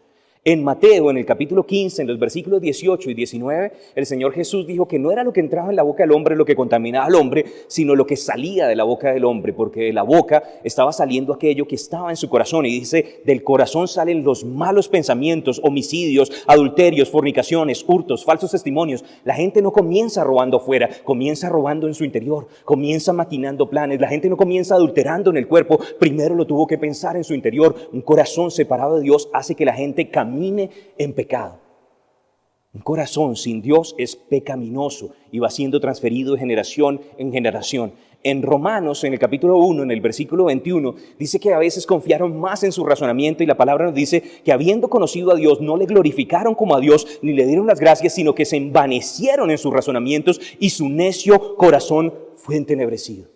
En Mateo, en el capítulo 15, en los versículos 18 y 19, el Señor Jesús dijo que no era lo que entraba en la boca del hombre lo que contaminaba al hombre, sino lo que salía de la boca del hombre, porque de la boca estaba saliendo aquello que estaba en su corazón. Y dice, del corazón salen los malos pensamientos, homicidios, adulterios, fornicaciones, hurtos, falsos testimonios. La gente no comienza robando afuera, comienza robando en su interior, comienza maquinando planes. La gente no comienza adulterando en el cuerpo, primero lo tuvo que pensar en su interior. Un corazón separado de Dios hace que la gente camine en pecado. Un corazón sin Dios es pecaminoso y va siendo transferido de generación en generación. En Romanos, en el capítulo 1, en el versículo 21, dice que a veces confiaron más en su razonamiento, y la palabra nos dice que habiendo conocido a Dios, no le glorificaron como a Dios, ni le dieron las gracias, sino que se envanecieron en sus razonamientos y su necio corazón fue entenebrecido.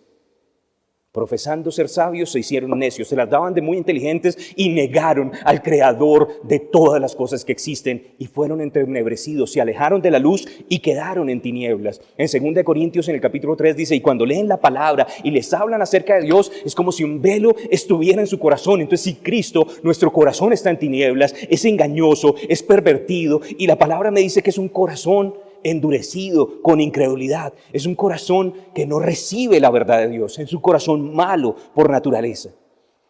Profesando ser sabios, se hicieron necios, se las daban de muy inteligentes y negaron al Creador de todas las cosas que existen y fueron entenebrecidos, se alejaron de la luz y quedaron en tinieblas. En 2 Corintios, en el capítulo 3, dice: y cuando leen la palabra y les hablan acerca de Dios, es como si un velo estuviera en su corazón. Entonces, si Cristo, nuestro corazón está en tinieblas, es engañoso, es pervertido, y la palabra me dice que es un corazón endurecido con incredulidad, es un corazón que no recibe la verdad de Dios, es un corazón malo por naturaleza.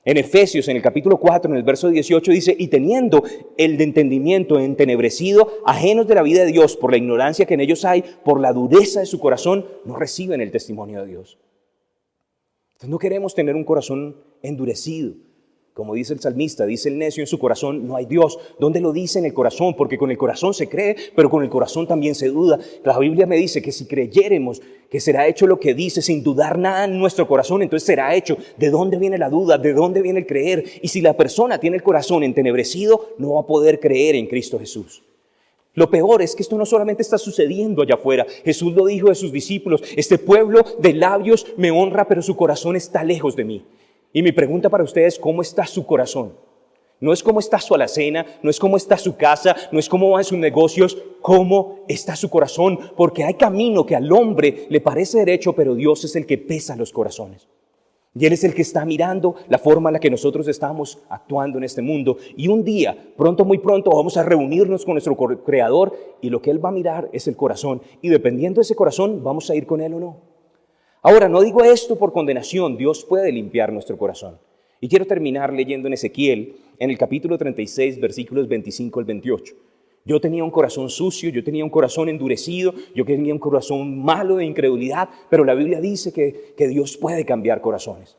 En Efesios, en el capítulo 4, en el verso 18, dice: y teniendo el de entendimiento entenebrecido, ajenos de la vida de Dios por la ignorancia que en ellos hay, por la dureza de su corazón, no reciben el testimonio de Dios. Entonces no queremos tener un corazón endurecido. Como dice el salmista, dice el necio en su corazón: no hay Dios. ¿Dónde lo dice? En el corazón, porque con el corazón se cree, pero con el corazón también se duda. La Biblia me dice que si creyéremos que será hecho lo que dice sin dudar nada en nuestro corazón, entonces será hecho. ¿De dónde viene la duda? ¿De dónde viene el creer? Y si la persona tiene el corazón entenebrecido, no va a poder creer en Cristo Jesús. Lo peor es que esto no solamente está sucediendo allá afuera. Jesús lo dijo de sus discípulos: este pueblo de labios me honra, pero su corazón está lejos de mí. Y mi pregunta para ustedes: ¿cómo está su corazón? No es cómo está su alacena, no es cómo está su casa, no es cómo van sus negocios, cómo está su corazón. Porque hay camino que al hombre le parece derecho, pero Dios es el que pesa los corazones. Y Él es el que está mirando la forma en la que nosotros estamos actuando en este mundo. Y un día, pronto, muy pronto, vamos a reunirnos con nuestro Creador, y lo que Él va a mirar es el corazón. Y dependiendo de ese corazón, vamos a ir con Él o no. Ahora, no digo esto por condenación. Dios puede limpiar nuestro corazón. Y quiero terminar leyendo en Ezequiel, en el capítulo 36, versículos 25 al 28. Yo tenía un corazón sucio, yo tenía un corazón endurecido, yo tenía un corazón malo de incredulidad, pero la Biblia dice que Dios puede cambiar corazones.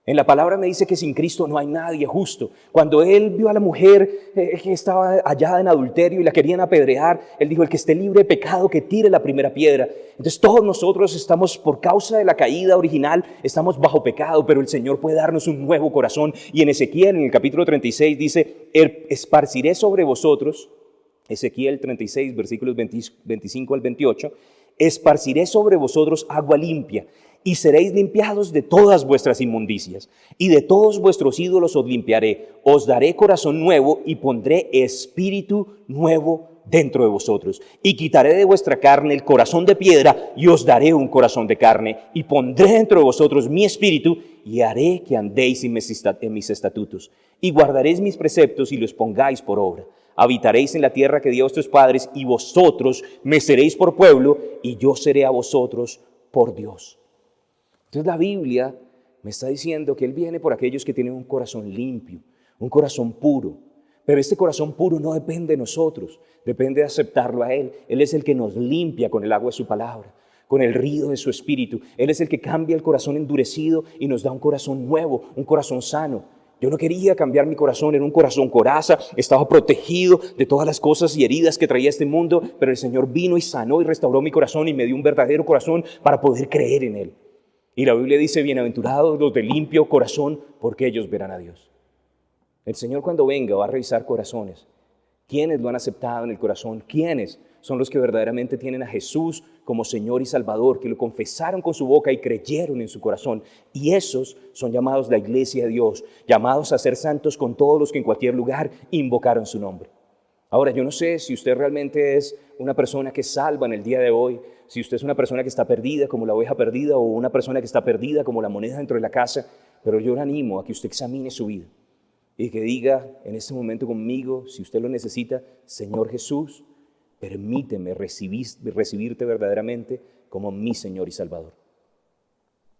En la palabra me dice que sin Cristo no hay nadie justo. Cuando Él vio a la mujer que estaba hallada en adulterio y la querían apedrear, Él dijo: el que esté libre de pecado, que tire la primera piedra. Entonces todos nosotros estamos, por causa de la caída original, estamos bajo pecado, pero el Señor puede darnos un nuevo corazón. Y en Ezequiel, en el capítulo 36, dice: esparciré sobre vosotros, Ezequiel 36, versículos 25 al 28, esparciré sobre vosotros agua limpia, y seréis limpiados de todas vuestras inmundicias, y de todos vuestros ídolos os limpiaré. Os daré corazón nuevo y pondré espíritu nuevo dentro de vosotros. Y quitaré de vuestra carne el corazón de piedra y os daré un corazón de carne. Y pondré dentro de vosotros mi espíritu y haré que andéis en mis estatutos. Y guardaréis mis preceptos y los pongáis por obra. Habitaréis en la tierra que dio a vuestros padres, y vosotros me seréis por pueblo y yo seré a vosotros por Dios. Entonces la Biblia me está diciendo que Él viene por aquellos que tienen un corazón limpio, un corazón puro. Pero este corazón puro no depende de nosotros, depende de aceptarlo a Él. Él es el que nos limpia con el agua de su palabra. con el río de su espíritu. Él es el que cambia el corazón endurecido y nos da un corazón nuevo, un corazón sano. Yo no quería cambiar mi corazón, era un corazón coraza, estaba protegido de todas las cosas y heridas que traía este mundo, pero el Señor vino y sanó y restauró mi corazón y me dio un verdadero corazón para poder creer en Él. Y la Biblia dice, bienaventurados los de limpio corazón, porque ellos verán a Dios. El Señor cuando venga va a revisar corazones. ¿Quiénes lo han aceptado en el corazón? ¿Quiénes son los que verdaderamente tienen a Jesús como Señor y Salvador, que lo confesaron con su boca y creyeron en su corazón? Y esos son llamados la iglesia de Dios, llamados a ser santos con todos los que en cualquier lugar invocaron su nombre. Ahora, yo no sé si usted realmente es una persona que es salva en el día de hoy, si usted es una persona que está perdida como la oveja perdida o una persona que está perdida como la moneda dentro de la casa, pero yo le animo a que usted examine su vida y que diga en este momento conmigo, si usted lo necesita, Señor Jesús, permíteme recibirte verdaderamente como mi Señor y Salvador.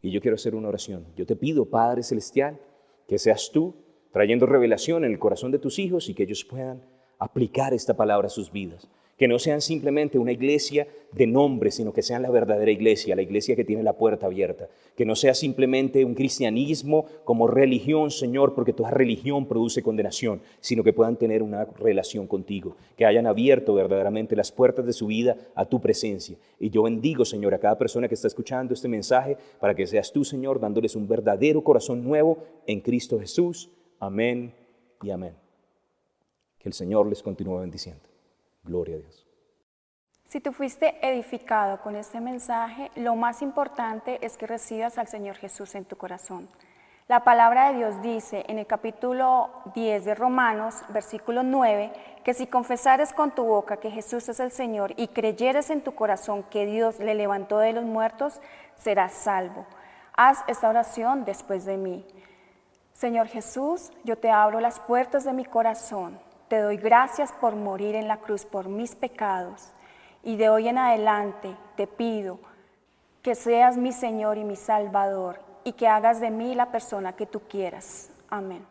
Y yo quiero hacer una oración. Yo te pido, Padre Celestial, que seas tú trayendo revelación en el corazón de tus hijos y que ellos puedan aplicar esta palabra a sus vidas. Que no sean simplemente una iglesia de nombre, sino que sean la verdadera iglesia, la iglesia que tiene la puerta abierta. Que no sea simplemente un cristianismo como religión, Señor, porque toda religión produce condenación, sino que puedan tener una relación contigo, que hayan abierto verdaderamente las puertas de su vida a tu presencia. Y yo bendigo, Señor, a cada persona que está escuchando este mensaje, para que seas tú, Señor, dándoles un verdadero corazón nuevo en Cristo Jesús. Amén y amén. Que el Señor les continúe bendiciendo. Gloria a Dios. Si tú fuiste edificado con este mensaje, lo más importante es que recibas al Señor Jesús en tu corazón. La palabra de Dios dice en el capítulo 10 de Romanos, versículo 9, que si confesares con tu boca que Jesús es el Señor y creyeres en tu corazón que Dios le levantó de los muertos, serás salvo. Haz esta oración después de mí. Señor Jesús, yo te abro las puertas de mi corazón. Te doy gracias por morir en la cruz por mis pecados y de hoy en adelante te pido que seas mi Señor y mi Salvador y que hagas de mí la persona que tú quieras. Amén.